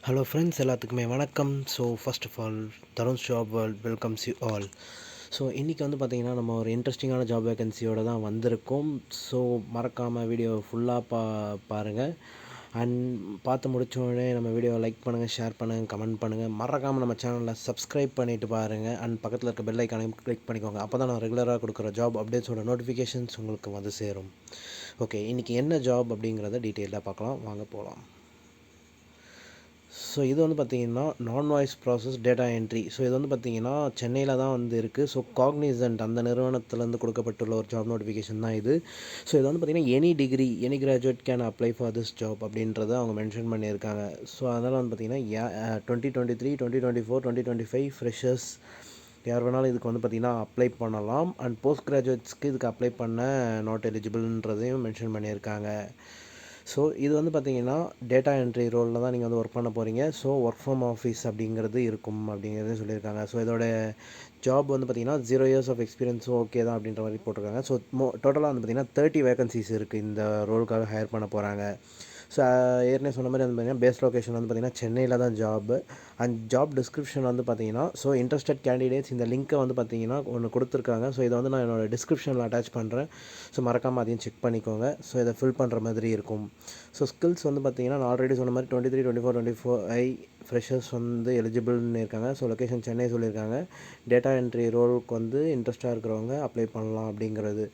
Hello friends, எல்லாத்துக்குமே வணக்கம். So first of all, Tarun's job world welcomes you all. So இன்றைக்கி வந்து பார்த்திங்கன்னா நம்ம ஒரு இன்ட்ரெஸ்டிங்கான ஜாப் வேகன்சியோடு தான் வந்திருக்கோம். ஸோ மறக்காமல் வீடியோ ஃபுல்லாக பாருங்கள். அண்ட் பார்த்து முடித்தோடனே நம்ம வீடியோவை லைக் பண்ணுங்கள், ஷேர் பண்ணுங்கள், கமெண்ட் பண்ணுங்கள். மறக்காமல் நம்ம சேனலில் சப்ஸ்கிரைப் பண்ணிவிட்டு பாருங்கள். அண்ட் பக்கத்தில் இருக்க பெல் ஐக்கானையும் கிளிக் பண்ணிக்கோங்க. அப்போ தான் நான் ரெகுலராக கொடுக்குற ஜாப் அப்டேட்ஸோட நோட்டிஃபிகேஷன்ஸ் உங்களுக்கு வந்து சேரும். ஓகே, இன்றைக்கி என்ன ஜாப் அப்படிங்கிறத டீட்டெயிலாக பார்க்கலாம். வாங்க போகலாம். ஸோ இது வந்து பார்த்திங்கன்னா நான் voice process data entry. So இது வந்து பார்த்திங்கன்னா சென்னையில் தான் வந்து இருக்குது. ஸோ காக்னிசன்ட் அந்த நிறுவனத்துலேருந்து கொடுக்கப்பட்டுள்ள ஒரு ஜாப் நோட்டிஃபிகேஷன் தான் இது. ஸோ இது வந்து பார்த்திங்கன்னா any degree any graduate can apply for this job அப்படின்றத அவங்க மென்ஷன் பண்ணியிருக்காங்க. ஸோ அதனால் வந்து பார்த்திங்கன்னா 2023, 2024, 2025 ஃப்ரெஷர்ஸ் யார் வேணாலும் இதுக்கு வந்து பார்த்திங்கன்னா அப்ளை பண்ணலாம். அண்ட் போஸ்ட் கிராஜுவேட்ஸ்க்கு இதுக்கு அப்ளை பண்ண நாட் எலிஜிபிள்ன்றதையும் மென்ஷன் பண்ணியிருக்காங்க. ஸோ இது வந்து பார்த்திங்கன்னா டேட்டா என்ட்ரி ரோலில் தான் நீங்கள் வந்து ஒர்க் பண்ண போகிறீங்க. ஸோ ஒர்க் ஃப்ரம் ஆஃபீஸ் அப்படிங்கிறது இருக்கும் அப்படிங்கிறதையும் சொல்லியிருக்காங்க. ஸோ இதோட ஜாப் வந்து பார்த்திங்கன்னா 0 years ஆஃப் எக்ஸ்பீரியன்ஸும் ஓகே தான் அப்படின்ற மாதிரி போட்டிருக்காங்க. ஸோ டோட்டலாக வந்து பார்த்திங்கன்னா 30 வேகன்சிஸ் இருக்குது இந்த ரோலுக்காக ஹையர் பண்ண போகிறாங்க. ஸோ ஏற்கனவே சொன்ன மாதிரி வந்து பார்த்திங்கன்னா பேஸ் லொக்கேஷன் வந்து பார்த்திங்கன்னா சென்னையில் தான் ஜாப். அண்ட் ஜாப் டிஸ்கிரிப்ஷன் வந்து பார்த்திங்கன்னா ஸோ இன்ட்ரெஸ்டட் கேண்டிடேட்ஸ் இந்த லிங்க்கை வந்து பார்த்திங்கன்னா ஒன்று கொடுத்துருக்காங்க. ஸோ இதை வந்து நான் என்னோடய டிஸ்கிரிப்ஷனில் அட்டாச் பண்ணுறேன். ஸோ மறக்காமல் அதையும் செக் பண்ணிக்கோங்க. ஸோ இதை ஃபில் பண்ணுற மாதிரி இருக்கும். ஸோ ஸ்கில்ஸ் வந்து பார்த்திங்கன்னா நான் ஆல்ரெடி சொன்ன மாதிரி 23, 24, 25 ஃப்ரெஷர்ஸ் வந்து எலிஜிபிள்னு இருக்காங்க. ஸோ லொக்கேஷன் சென்னை சொல்லியிருக்காங்க. டேட்டா என்ட்ரி ரோலுக்கு வந்து இன்ட்ரெஸ்ட்டாக இருக்கிறவங்க அப்ளை பண்ணலாம் அப்படிங்கிறது.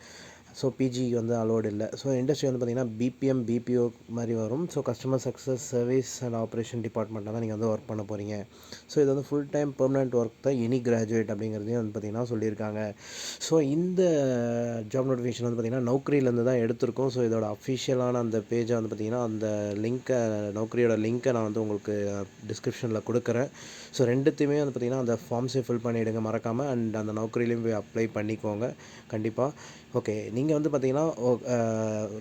ஸோ பிஜி வந்து அலோடு இல்லை. ஸோ இண்டஸ்ட்ரி வந்து பார்த்திங்கன்னா பிபிஎம், பிபிஓ மாதிரி வரும். So customer success, service and operation டிபார்ட்மெண்ட்டில் தான் நீங்கள் வந்து ஒர்க் பண்ண போகிறீங்க. ஸோ இது வந்து ஃபுல் டைம் பெர்மனெண்ட் ஒர்க் தான் எனி கிராஜுவேட் அப்படிங்கிறதையும் வந்து பார்த்திங்கன்னா சொல்லியிருக்காங்க. ஸோ இந்த ஜாப் நோட்டிஃபிகேஷன் வந்து பார்த்திங்கன்னா நௌக்கரியிலேருந்து தான் எடுத்திருக்கோம். ஸோ இதோட அஃபிஷியலான அந்த பேஜை வந்து பார்த்திங்கன்னா அந்த லிங்க்கை, நௌக்கரியோட லிங்க்கை நான் வந்து உங்களுக்கு டிஸ்கிரிப்ஷனில் கொடுக்குறேன். ஸோ ரெண்டுத்தையுமே வந்து பார்த்திங்கன்னா அந்த ஃபார்ம்ஸை ஃபில் பண்ணிவிடுங்க மறக்காமல். அண்ட் அந்த நௌக்கரியிலையும் போய் அப்ளை பண்ணிக்கோங்க கண்டிப்பாக. ஓகே, நீங்கள் வந்து பார்த்திங்கன்னா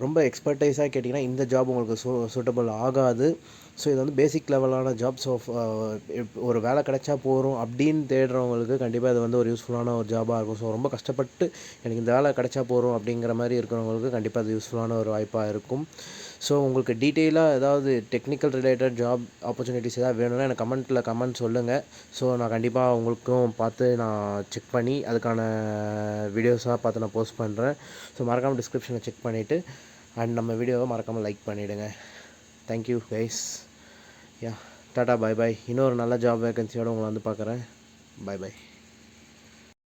ரொம்ப எக்ஸ்பர்டைஸாக கேட்டிங்கன்னா இந்த ஜாப் உங்களுக்கு சூட்டபிள் ஆகாது. ஸோ இது வந்து பேசிக் லெவலான ஜாப். ஸோ ஒரு வேலை கிடைச்சா போகிறோம் அப்படின்னு தேடுறவங்களுக்கு கண்டிப்பாக இது வந்து ஒரு யூஸ்ஃபுல்லான ஒரு ஜாபாக இருக்கும். ஸோ ரொம்ப கஷ்டப்பட்டு எனக்கு இந்த வேலை கிடைச்சா போகிறோம் அப்படிங்கிற மாதிரி இருக்கிறவங்களுக்கு கண்டிப்பாக அது யூஸ்ஃபுல்லான ஒரு வாய்ப்பாக இருக்கும். ஸோ உங்களுக்கு டீட்டெயிலாக ஏதாவது டெக்னிக்கல் ரிலேட்டட் ஜாப் ஆப்பர்ச்சுனிட்டிஸ் ஏதாவது வேணும்னா எனக்கு கமெண்ட் சொல்லுங்கள். ஸோ நான் கண்டிப்பாக உங்களுக்கும் பார்த்து நான் செக் பண்ணி அதுக்கான வீடியோஸாக பார்த்து நான் போஸ்ட் பண்ணுறேன். ஸோ மறக்காமல் டிஸ்கிரிப்ஷனை செக் பண்ணிவிட்டு அண்ட் நம்ம வீடியோவை மறக்காமல் லைக் பண்ணிவிடுங்க. Thank you guys. Yeah, tata, bye bye. இன்னொரு நல்ல ஜாப் வேகன்சியோடு உங்களை வந்து பார்க்குறேன். பை பாய்.